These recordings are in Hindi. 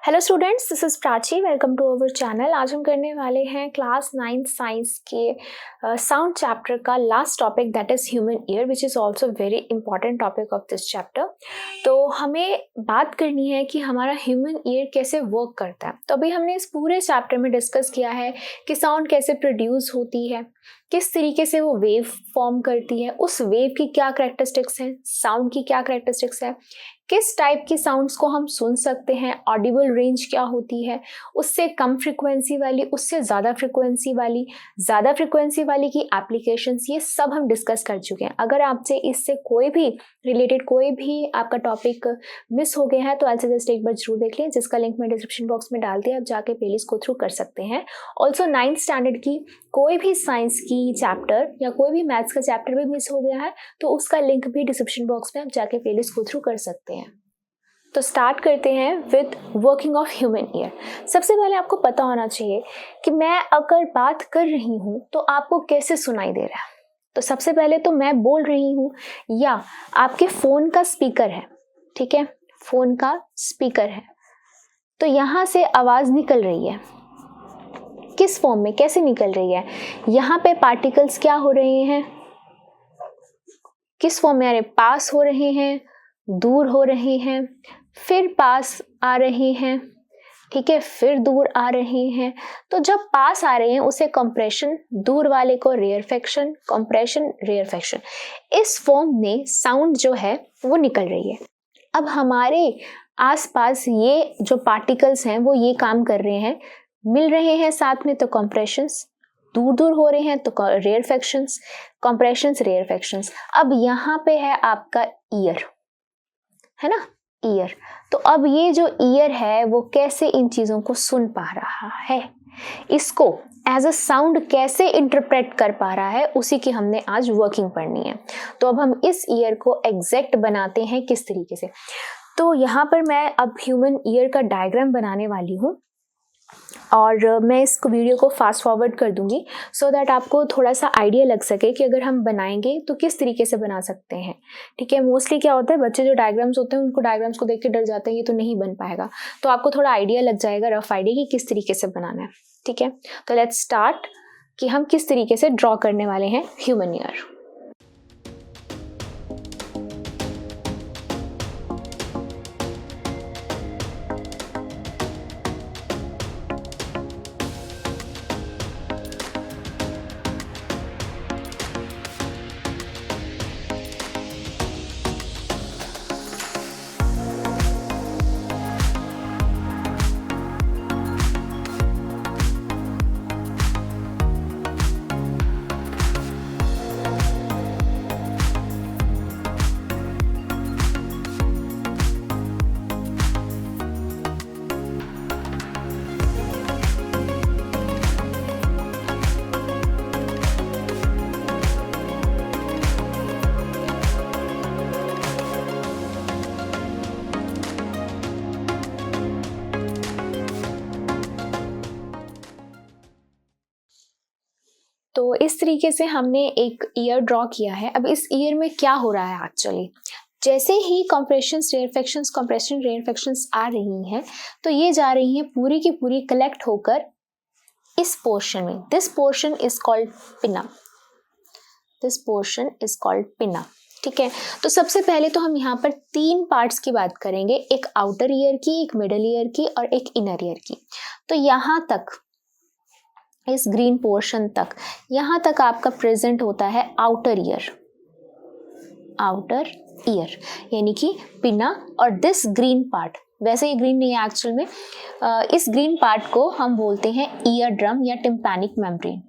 Hello students, this is Prachi. Welcome to our channel. आज हम करने वाले हैं क्लास 9 साइंस के साउंड चैप्टर का last topic, that is human ear, which is also very important topic of this chapter. तो हमें बात करनी है कि हमारा ह्यूमन ईयर कैसे वर्क करता है। तो अभी हमने इस पूरे चैप्टर में डिस्कस किया है कि साउंड कैसे प्रोड्यूस होती है, किस तरीके से वो वेव फॉर्म करती है, उस वेव की क्या करैक्टरिस्टिक्स हैं, साउंड की क्या करैक्टरिस्टिक्स है, किस टाइप की साउंड्स को हम सुन सकते हैं, ऑडिबल रेंज क्या होती है, उससे कम फ्रिक्वेंसी वाली, उससे ज़्यादा फ्रिक्वेंसी वाली की एप्लीकेशंस, ये सब हम डिस्कस कर चुके हैं। अगर आपसे इससे कोई भी रिलेटेड कोई भी आपका टॉपिक मिस हो गया है तो आई सजेस्ट एक बार जरूर देख लें, जिसका लिंक मैं डिस्क्रिप्शन बॉक्स में डाल दिया, आप जाके प्लेलिस्ट को थ्रू कर सकते हैं। ऑल्सो 9th स्टैंडर्ड की कोई भी साइंस की चैप्टर या कोई भी मैथ्स का चैप्टर भी मिस हो गया है तो उसका लिंक भी डिस्क्रिप्शन बॉक्स में आप जाके प्लेलिस्ट को थ्रू कर सकते हैं। तो स्टार्ट करते हैं with working of human year. सबसे पहले आपको पता होना चाहिए कि मैं अगर बात कर रही हूँ तो आपको कैसे सुनाई दे रहा है। तो सबसे पहले तो मैं बोल रही हूँ या आपके फ़ोन का स्पीकर है, ठीक है, फ़ोन का स्पीकर है, तो यहाँ से आवाज़ निकल रही है। किस फॉर्म में, कैसे निकल रही है, यहाँ पे पार्टिकल्स क्या हो रहे हैं, किस फॉर्म में आ रहे हैं, पास हो रहे हैं, दूर हो रहे हैं, फिर पास आ रहे हैं, ठीक है, फिर दूर आ रहे हैं। तो जब पास आ रहे हैं उसे कंप्रेशन, दूर वाले को रेयरफेक्शन, कंप्रेशन, रेयरफेक्शन, इस फॉर्म में साउंड जो है वो निकल रही है। अब हमारे आसपास ये जो पार्टिकल्स हैं वो ये काम कर रहे हैं, मिल रहे हैं साथ में तो कंप्रेशंस, दूर दूर हो रहे हैं तो रेयरफेक्शंस, कंप्रेशंस, रेयरफेक्शंस। अब यहाँ पे है आपका ईयर, है ना, ईयर। तो अब ये जो ईयर है वो कैसे इन चीज़ों को सुन पा रहा है, इसको एज अ साउंड कैसे इंटरप्रेट कर पा रहा है, उसी की हमने आज वर्किंग पढ़नी है। तो अब हम इस ईयर को एग्जैक्ट बनाते हैं किस तरीके से। तो यहाँ पर मैं अब ह्यूमन ईयर का डायग्राम बनाने वाली हूँ और मैं इस वीडियो को फास्ट फॉरवर्ड कर दूंगी सो दैट आपको थोड़ा सा आइडिया लग सके कि अगर हम बनाएंगे तो किस तरीके से बना सकते हैं, ठीक है। मोस्टली क्या होता है, बच्चे जो डायग्राम्स होते हैं उनको डायग्राम्स को देख के डर जाते हैं, ये तो नहीं बन पाएगा, तो आपको थोड़ा आइडिया लग जाएगा, रफ आइडिया कि किस तरीके से बनाना है, ठीक है। तो लेट्स स्टार्ट कि हम किस तरीके से ड्रॉ करने वाले हैं ह्यूमन ईयर। तो इस तरीके से हमने एक ईयर ड्रॉ किया है। अब इस ईयर में क्या हो रहा है एक्चुअली, जैसे ही कंप्रेशंस, रेयरफेक्शंस, कंप्रेशन, रेयरफेक्शंस आ रही हैं तो ये जा रही हैं पूरी की पूरी कलेक्ट होकर इस पोर्शन में। दिस पोर्शन इज कॉल्ड पिना, दिस पोर्शन इज कॉल्ड पिना, ठीक है। तो सबसे पहले तो हम यहाँ पर 3 पार्ट्स की बात करेंगे, एक आउटर ईयर की, एक मिडल ईयर की और एक इनर ईयर की। तो यहाँ तक, इस ग्रीन पोर्शन तक, यहाँ तक आपका प्रेजेंट होता है आउटर ईयर, आउटर ईयर यानी कि पिना। और दिस ग्रीन पार्ट, वैसे ये ग्रीन नहीं है एक्चुअल में, इस ग्रीन पार्ट को हम बोलते हैं ईयर ड्रम या टिम्पैनिक मेम्ब्रेन,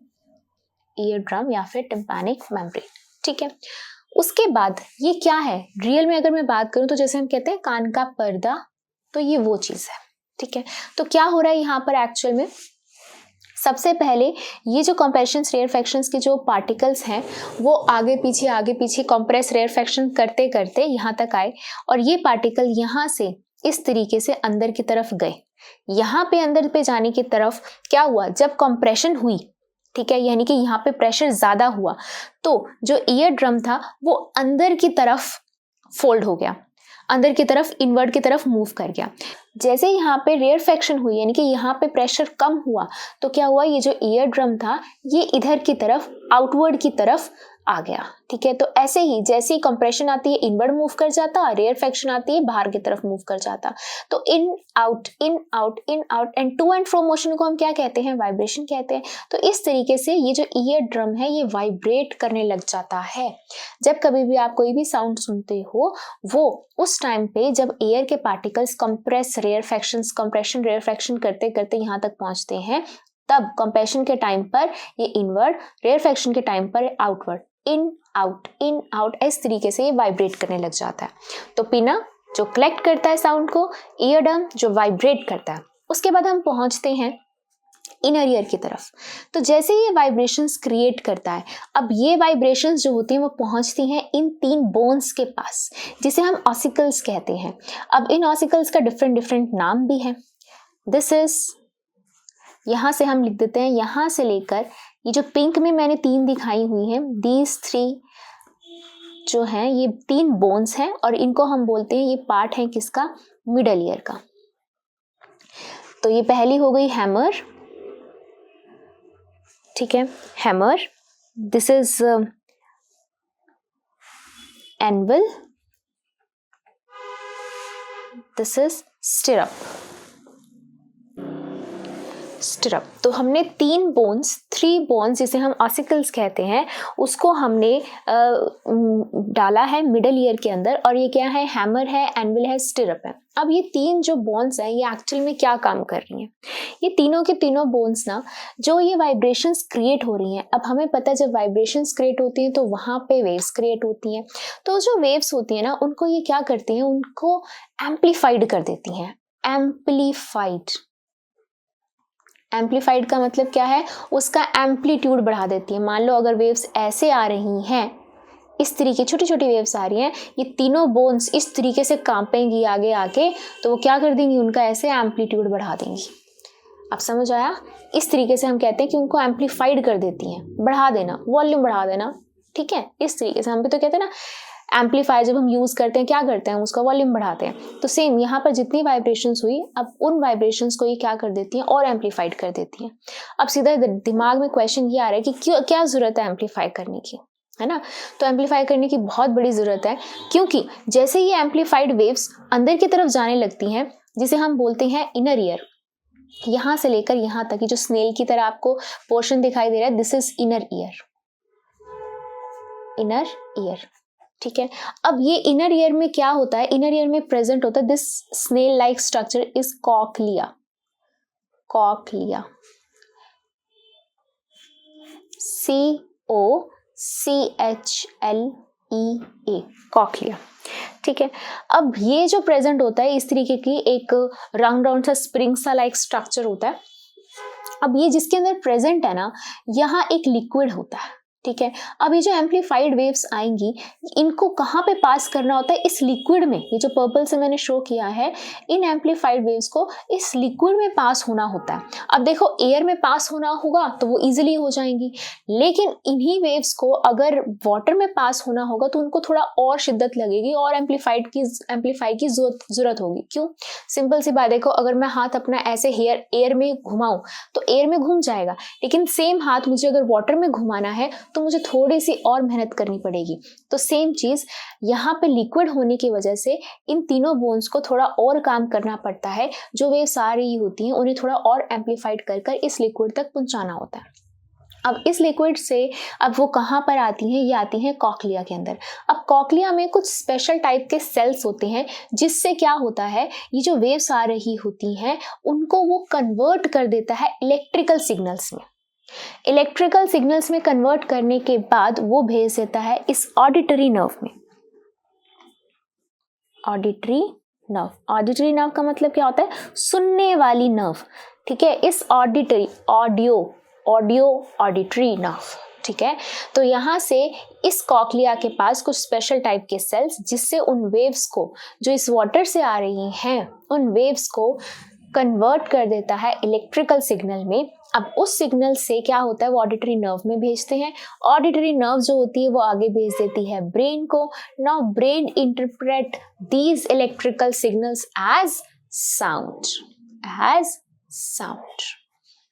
ईयर ड्रम या फिर टिम्पैनिक मेम्ब्रेन, ठीक है। उसके बाद ये क्या है, रियल में अगर मैं बात करूं तो जैसे हम कहते हैं कान का पर्दा, तो ये वो चीज़ है, ठीक है। तो क्या हो रहा है यहाँ पर एक्चुअल में, सबसे पहले ये जो कंप्रेशंस, रेयरफेक्शंस के जो पार्टिकल्स हैं वो आगे पीछे कंप्रेस, रेयरफेक्शन करते करते यहाँ तक आए और ये पार्टिकल यहाँ से इस तरीके से अंदर की तरफ गए। यहाँ पे अंदर पे जाने की तरफ क्या हुआ, जब कंप्रेशन हुई, ठीक है, यानी कि यहाँ पे प्रेशर ज्यादा हुआ तो जो ईयर ड्रम था वो अंदर की तरफ फोल्ड हो गया, अंदर की तरफ, इनवर्ड की तरफ मूव कर गया। जैसे यहाँ पे रेयरफेक्शन हुई यानी कि यहाँ पे प्रेशर कम हुआ तो क्या हुआ, ये जो ईयर ड्रम था ये इधर की तरफ आउटवर्ड की तरफ आ गया। ठीक है, तो ऐसे ही जैसे ही कंप्रेशन आती है इनवर्ड मूव कर जाता, रेयरफेक्शन आती है बाहर की तरफ मूव कर जाता। तो in out in out in out and to and fro motion को हम क्या कहते हैं, वाइब्रेशन कहते हैं। तो इस तरीके से ये जो ईयर ड्रम है ये वाइब्रेट करने लग जाता है। जब कभी भी आप कोई भी साउंड सुनते हो वो उस टाइम पे जब एयर के पार्टिकल्स कंप्रेशन रेयरफेक्शन करते करते यहाँ तक पहुंचते हैं, तब कंप्रेशन के टाइम पर ये इनवर्ड, रेयरफेक्शन के टाइम पर आउटवर्ड, इन आउट इस तरीके से ये वाइब्रेट करने लग जाता है। तो पिना जो कलेक्ट करता है साउंड को, ईयर ड्रम जो वाइब्रेट करता है। उसके बाद हम पहुंचते हैं इनर ईयर की तरफ। तो जैसे ये वाइब्रेशंस क्रिएट करता है, अब ये वाइब्रेशंस जो होती हैं वो पहुंचती हैं इन 3 बोन्स के पास, जिसे हम ऑसिकल्स कहते हैं। अब इन ऑसिकल्स का डिफरेंट नाम भी है। दिस इज, यहाँ से हम लिख देते हैं, यहाँ से लेकर ये जो पिंक में मैंने 3 दिखाई हुई हैं, दीज 3 जो हैं ये 3 बोन्स हैं और इनको हम बोलते हैं, ये पार्ट है किसका, मिडल ईयर का। तो ये पहली हो गई हैमर, ठीक है, hammer. This is anvil, this is stirrup. तो हमने 3 बोन्स जिसे हम ऑसिकल्स कहते हैं उसको हमने डाला है मिडल ईयर के अंदर, और ये क्या है, हैमर है, एनविल है, स्टिरअप है। अब ये 3 जो बोन्स हैं ये एक्चुअल में क्या काम कर रही हैं, ये तीनों के तीनों बोन्स ना जो ये वाइब्रेशंस क्रिएट हो रही हैं। अब हमें पता है जब वाइब्रेशंस क्रिएट होती हैं तो वहाँ पे वेव्स क्रिएट होती हैं। तो जो वेव्स होती हैं ना उनको ये क्या करती हैं, उनको एम्पलीफाइड कर देती हैं। एम्पलीफाइड का मतलब क्या है, उसका एम्पलीट्यूड बढ़ा देती है। मान लो अगर वेव्स ऐसे आ रही हैं, इस तरीके छोटी छोटी वेव्स आ रही हैं, ये तीनों बोन्स इस तरीके से कांपेंगी आगे आके, तो वो क्या कर देंगी, उनका ऐसे एम्पलीट्यूड बढ़ा देंगी। अब समझ आया, इस तरीके से हम कहते हैं कि उनको एम्पलीफाइड कर देती हैं, बढ़ा देना, वॉल्यूम बढ़ा देना। ठीक है, इस तरीके से हम भी तो कहते हैं ना एम्पलीफायर जब हम यूज करते हैं क्या करते हैं, उसका वॉल्यूम बढ़ाते हैं। तो सेम यहाँ पर जितनी वाइब्रेशंस हुई, अब उन वाइब्रेशंस को ये क्या कर देती हैं और एम्पलीफाइड कर देती हैं। अब सीधा दिमाग में क्वेश्चन ये आ रहा है कि क्या जरूरत है एम्पलीफाई करने की, है ना। तो एम्पलीफाई करने की बहुत बड़ी जरूरत है, क्योंकि जैसे ये एम्पलीफाइड वेव्स अंदर की तरफ जाने लगती हैं, जिसे हम बोलते हैं इनर ईयर, यहाँ से लेकर यहाँ तक, जो स्नेल की तरह आपको पोर्शन दिखाई दे रहा है, दिस इज इनर ईयर। ठीक है, अब ये इनर ईयर में क्या होता है, इनर ईयर में प्रेजेंट होता है this snail like structure is cochlea. COCHLEA, cochlea. ठीक है, अब ये जो प्रेजेंट होता है इस तरीके की एक राउंड सा स्प्रिंग सा लाइक स्ट्रक्चर होता है। अब ये जिसके अंदर प्रेजेंट है ना, यहाँ एक लिक्विड होता है। ठीक है, अब ये जो एम्पलीफाइड वेव्स आएंगी इनको कहाँ पे पास करना होता है, इस लिक्विड में। ये जो पर्पल से मैंने शो किया है, इन एम्पलीफाइड वेव्स को इस लिक्विड में पास होना होता है। अब देखो एयर में पास होना होगा तो वो इजीली हो जाएंगी, लेकिन इन्हीं वेव्स को अगर वाटर में पास होना होगा तो उनको थोड़ा और शिद्दत लगेगी और एम्पलीफाई की जरूरत होगी। क्यों, सिंपल सी बात, देखो अगर मैं हाथ अपना ऐसे एयर में घुमाऊं तो एयर में घूम जाएगा, लेकिन सेम हाथ मुझे अगर वाटर में घुमाना है तो मुझे थोड़ी सी और मेहनत करनी पड़ेगी। तो सेम चीज यहाँ पे लिक्विड होने की वजह से इन तीनों बोन्स को थोड़ा और काम करना पड़ता है। जो वेव्स आ रही होती हैं उन्हें थोड़ा और एम्पलीफाइड कर इस लिक्विड तक पहुंचाना होता है। अब इस लिक्विड से अब वो कहाँ पर आती हैं, ये आती हैं कॉक्लिया के अंदर। अब कॉक्लिया में कुछ स्पेशल टाइप के सेल्स होते हैं, जिससे क्या होता है, ये जो वेव्स आ रही होती हैं उनको वो कन्वर्ट कर देता है इलेक्ट्रिकल सिग्नल्स में। इलेक्ट्रिकल सिग्नल्स में कन्वर्ट करने के बाद वो भेज देता है इस ऑडिटरी नर्व में। ऑडिटरी नर्व का मतलब क्या होता है, सुनने वाली नर्व। ठीक है, इस ऑडिटरी नर्व। ठीक है, तो यहाँ से इस कॉक्लिया के पास कुछ स्पेशल टाइप के सेल्स, जिससे उन वेव्स को जो इस वाटर से आ रही हैं उन वेव्स को कन्वर्ट कर देता है इलेक्ट्रिकल सिग्नल में। अब उस सिग्नल से क्या होता है, वो ऑडिटरी नर्व में भेजते हैं। ऑडिटरी नर्व जो होती है वो आगे भेज देती है ब्रेन को। Now brain interpret these electrical signals as sound, as sound.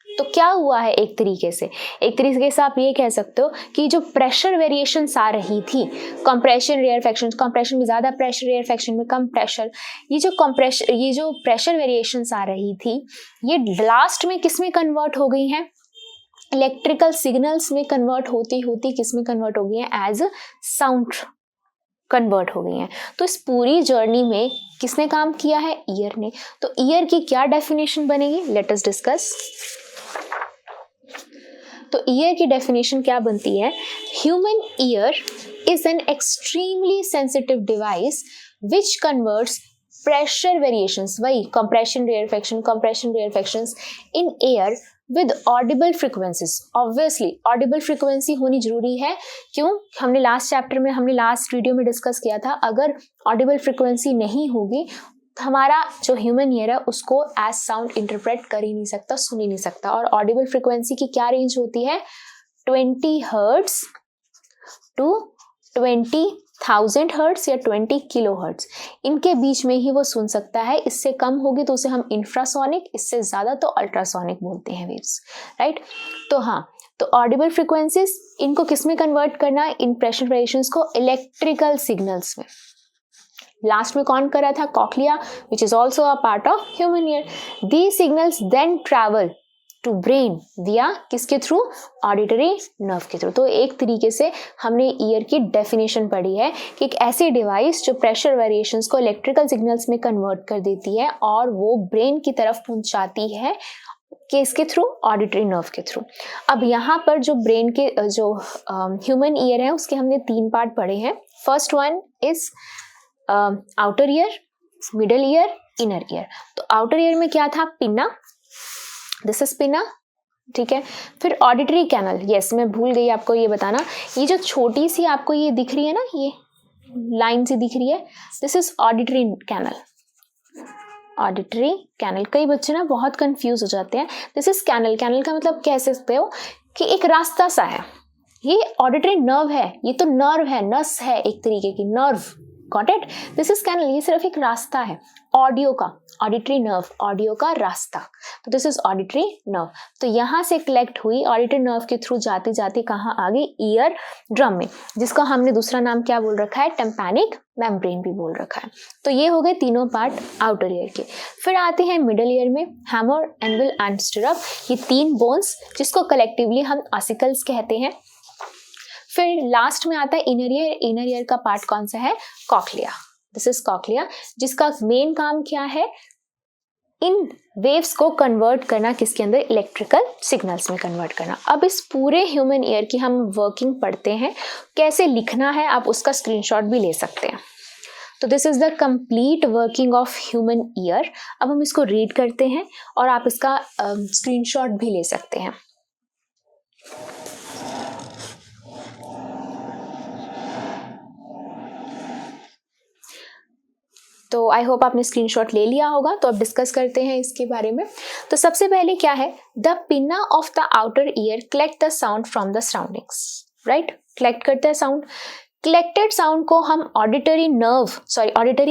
तो क्या हुआ है, एक तरीके से आप ये कह सकते हो कि जो प्रेशर वेरिएशंस आ रही थी, कंप्रेशन रेयरफेक्शन, कंप्रेशन में ज़्यादा प्रेशर, रेयरफेक्शन में कम प्रेशर, ये जो प्रेशर वेरिएशंस आ रही थी, ये लास्ट में किस में कन्वर्ट हो गई हैं, इलेक्ट्रिकल सिग्नल्स में कन्वर्ट होती होती किस में कन्वर्ट हो गई हैं, एज साउंड कन्वर्ट हो गई हैं। तो इस पूरी जर्नी में किसने काम किया है, ईयर ने। तो ईयर की क्या डेफिनेशन बनेगी, लेट अस डिस्कस। तो ईयर की डेफिनेशन क्या बनती है, human ear is an extremely sensitive device which converts pressure variations, वही compression rarefactions in air with audible frequencies. Obviously audible frequency होनी जरूरी है, क्यों, हमने लास्ट वीडियो में डिस्कस किया था, अगर ऑडिबल फ्रीक्वेंसी नहीं होगी हमारा जो ह्यूमन ईयर है उसको एज साउंड इंटरप्रेट कर ही नहीं सकता, सुन ही नहीं सकता। और ऑडिबल फ्रीक्वेंसी की क्या रेंज होती है, 20 हर्ट्ज टू 20,000 हर्ट्ज या 20 किलो हर्ट्ज, इनके बीच में ही वो सुन सकता है। इससे कम होगी तो उसे हम इंफ्रासोनिक, इससे ज़्यादा तो अल्ट्रासोनिक बोलते हैं वेव्स, राइट। तो हाँ, तो ऑडिबल फ्रीक्वेंसीज इनको किस में कन्वर्ट करना, इन प्रेशर वेरिएशंस को इलेक्ट्रिकल सिग्नल्स में। लास्ट में कौन कर रहा था, cochlea, which is also a part of human ear. The signals then travel to brain via किसके थ्रू, ऑडिटरी नर्व के थ्रू। तो एक तरीके से हमने ईयर की डेफिनेशन पढ़ी है कि एक ऐसी डिवाइस जो प्रेशर वेरिएशंस को इलेक्ट्रिकल सिग्नल्स में कन्वर्ट कर देती है और वो ब्रेन की तरफ पहुंचाती है, किसके थ्रू, ऑडिटरी नर्व के थ्रू। अब यहाँ पर जो ब्रेन के जो ह्यूमन ईयर है उसके हमने 3 पार्ट पढ़े हैं। First one is outer ear, middle ear, inner ear. तो आउटर ईयर में क्या था, पिन्ना, दिस इज पिन्ना, ठीक है। फिर ऑडिटरी कैनल, यस मैं भूल गई आपको ये बताना, ये जो छोटी सी आपको ये दिख रही है ना, ये लाइन सी दिख रही है, this is auditory canal. Auditory canal, कई बच्चे ना बहुत कंफ्यूज हो जाते हैं। दिस इज कैनल, कैनल का मतलब कह सकते हो कि एक रास्ता सा है, ये ऑडिटरी नर्व है, ये तो नर्व है, नस है एक तरीके की, nerve, got it. This is canal, ये सिर्फ एक रास्ता है ऑडियो का, ऑडिटरी नर्व, ऑडियो का रास्ता। तो दिस इज ऑडिटरी नर्व। तो यहाँ से कलेक्ट हुई ऑडिटरी नर्व के थ्रू जाती जाती कहाँ आ गई, ईयर ड्रम में, जिसका हमने दूसरा नाम क्या बोल रखा है, टिम्पैनिक मेम्ब्रेन भी बोल रखा है। तो ये हो गए तीनों पार्ट आउटर ईयर के। फिर आते हैं मिडल ईयर में, हैमर, एनविल एंड स्टिरअप, ये 3 बोन्स जिसको कलेक्टिवली हम ऑसिकल्स कहते हैं। फिर लास्ट में आता है इनर ईयर। इनर ईयर का पार्ट कौन सा है, कॉक्लिया, दिस इज कॉक्लिया, जिसका मेन काम क्या है, इन वेव्स को कन्वर्ट करना, किसके अंदर, इलेक्ट्रिकल सिग्नल्स में कन्वर्ट करना। अब इस पूरे ह्यूमन ईयर की हम वर्किंग पढ़ते हैं, कैसे लिखना है आप उसका स्क्रीनशॉट भी ले सकते हैं। तो this is the complete working of human year. अब हम इसको रीड करते हैं और आप इसका स्क्रीनशॉट भी ले सकते हैं। तो आई होप आपने स्क्रीनशॉट ले लिया होगा। तो अब डिस्कस करते हैं इसके बारे में। तो सबसे पहले क्या है, the pinna of the outer ear collect the sound from the surroundings, right, collect करता है साउंड। कलेक्टेड साउंड को हम ऑडिटरी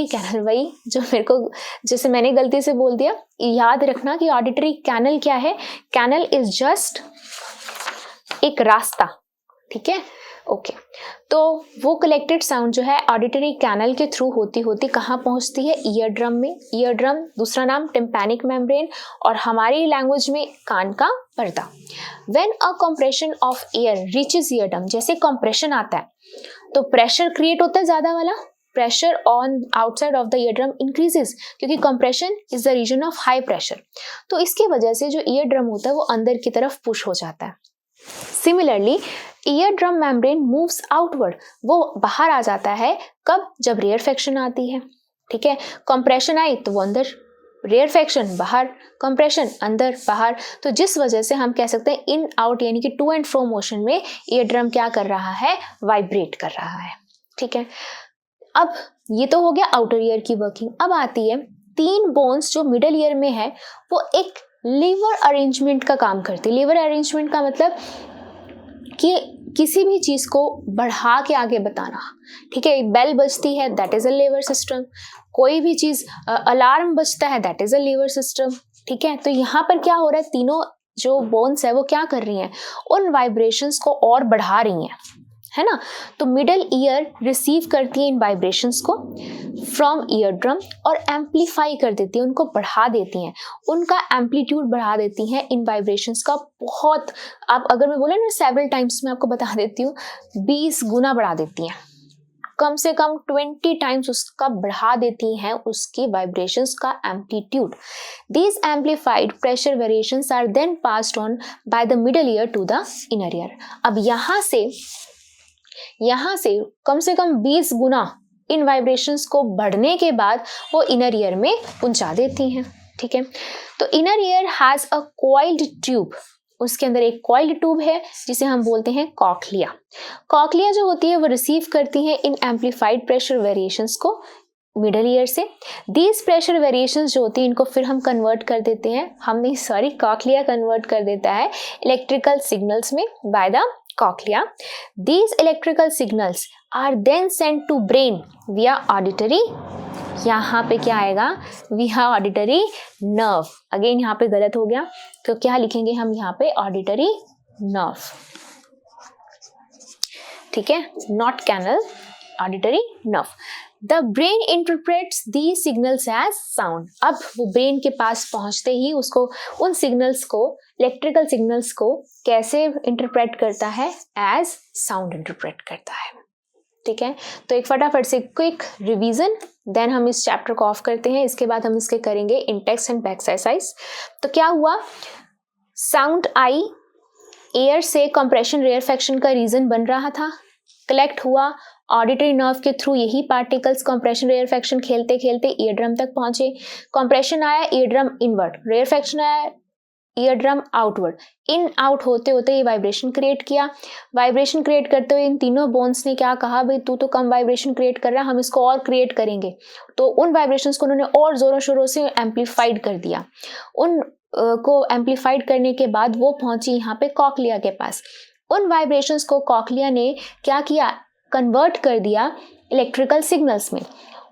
कैनल, वही जो मेरे को, जैसे मैंने गलती से बोल दिया, याद रखना कि ऑडिटरी कैनल क्या है, कैनल इज जस्ट एक रास्ता, ठीक है, ओके। तो वो कलेक्टेड साउंड जो है ऑडिटरी कैनल के थ्रू होती होती कहाँ पहुँचती है, ईयर ड्रम में। ईयर ड्रम दूसरा नाम टिम्पैनिक मेम्ब्रेन, और हमारी लैंग्वेज में कान का पर्दा। When a compression of air reaches ear drum, जैसे कंप्रेशन आता है तो प्रेशर क्रिएट होता है ज़्यादा वाला, pressure on outside of the ear drum increases, क्योंकि compression is the reason of high pressure. तो इसकी वजह से जो ईयर ड्रम होता है वो अंदर की तरफ पुश हो जाता है। Similarly ear drum membrane moves outward, वो बाहर आ जाता है, कब, जब रेयरफेक्शन आती है, ठीक है। कंप्रेशन आई तो वो अंदर, रेयरफेक्शन बाहर, कंप्रेशन अंदर बाहर। तो जिस वजह से हम कह सकते हैं इन आउट, यानी कि टू एंड फ्रो मोशन में ईयर ड्रम क्या कर रहा है, वाइब्रेट कर रहा है, ठीक है। अब ये तो हो गया आउटर ईयर की वर्किंग। अब आती है 3 बोन्स जो मिडल ईयर में है, वो एक लीवर अरेंजमेंट का काम करती है। लीवर अरेंजमेंट का मतलब कि किसी भी चीज़ को बढ़ा के आगे बताना, ठीक है। बेल बजती है, that is a lever system. कोई भी चीज़, अलार्म बजता है, that is a lever system, ठीक है। तो यहाँ पर क्या हो रहा है, तीनों जो बोन्स है वो क्या कर रही हैं, उन वाइब्रेशंस को और बढ़ा रही हैं, है ना। तो मिडल ईयर रिसीव करती है इन वाइब्रेशंस को फ्रॉम ईयर ड्रम और एम्पलीफाई कर देती है, उनको बढ़ा देती हैं, उनका एम्पलीट्यूड बढ़ा देती हैं इन वाइब्रेशंस का बहुत। आप अगर मैं बोले ना सेवरल टाइम्स, मैं आपको बता देती हूँ, 20 गुना बढ़ा देती हैं, कम से कम 20 टाइम्स उसका बढ़ा देती हैं उसकी वाइब्रेशंस का amplitude. These amplified pressure variations are then passed on by the middle ear to the inner ear। अब यहाँ से कम से कम 20 गुना इन वाइब्रेशंस को बढ़ने के बाद वो इनर ईयर में पहुंचा देती हैं, ठीक है। तो inner ear has a coiled tube, उसके अंदर एक कॉइल्ड ट्यूब है जिसे हम बोलते हैं कॉक्लिया। कॉक्लिया जो होती है वो रिसीव करती है इन एम्पलीफाइड प्रेशर वेरिएशंस को मिडल ईयर से। दीज प्रेशर वेरिएशंस जो होती है इनको फिर हम कन्वर्ट कर देते हैं, कॉक्लिया कन्वर्ट कर देता है इलेक्ट्रिकल सिग्नल्स में by the cochlea. These electrical signals are then sent to brain via auditory, यहाँ पे क्या आएगा, विया ऑडिटरी नर्व। अगेन यहाँ पे गलत हो गया, तो क्या लिखेंगे हम यहाँ पे, ऑडिटरी नर्व, ठीक है, not canal, auditory nerve. The brain interprets the signals as sound. अब वो ब्रेन के पास पहुंचते ही उसको उन सिग्नल्स को, इलेक्ट्रिकल सिग्नल्स को कैसे इंटरप्रेट करता है, एज साउंड इंटरप्रेट करता है, ठीक है। तो एक फटाफट से क्विक रिवीजन, देन हम इस चैप्टर को ऑफ करते हैं। इसके बाद हम इसके करेंगे इंटेक्स एंड एक्सरसाइज। तो क्या हुआ, साउंड आई, एयर से कंप्रेशन रेयरफेक्शन का रीजन बन रहा था, कलेक्ट हुआ ऑडिटरी नर्व के थ्रू, यही पार्टिकल्स कंप्रेशन रेयरफेक्शन खेलते खेलते ईयर ड्रम तक पहुंचे। कंप्रेशन आया, ईयर ड्रम इनवर्ट, रेयरफेक्शन आया, ear drum outward, in out होते होते ये वाइब्रेशन क्रिएट किया। वाइब्रेशन क्रिएट करते हुए इन तीनों बोन्स ने क्या कहा, भाई तू तो कम वाइब्रेशन क्रिएट कर रहा है, हम इसको और क्रिएट करेंगे। तो उन वाइब्रेशंस को उन्होंने और जोरों शोरों से एम्पलीफाइड कर दिया। उन को एम्पलीफाइड करने के बाद वो पहुंची यहाँ पे कॉक्लिया के पास। उन वाइब्रेशंस को कॉक्लिया ने क्या किया, कन्वर्ट कर दिया इलेक्ट्रिकल सिग्नल्स में,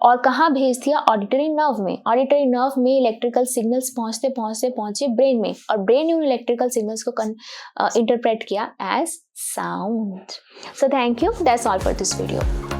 और कहाँ भेज दिया, ऑडिटरी नर्व में। ऑडिटरी नर्व में इलेक्ट्रिकल सिग्नल्स पहुंचते पहुंचते पहुंचे ब्रेन में, और ब्रेन ने उन इलेक्ट्रिकल सिग्नल्स को इंटरप्रेट किया as sound. So thank you, that's all for this video.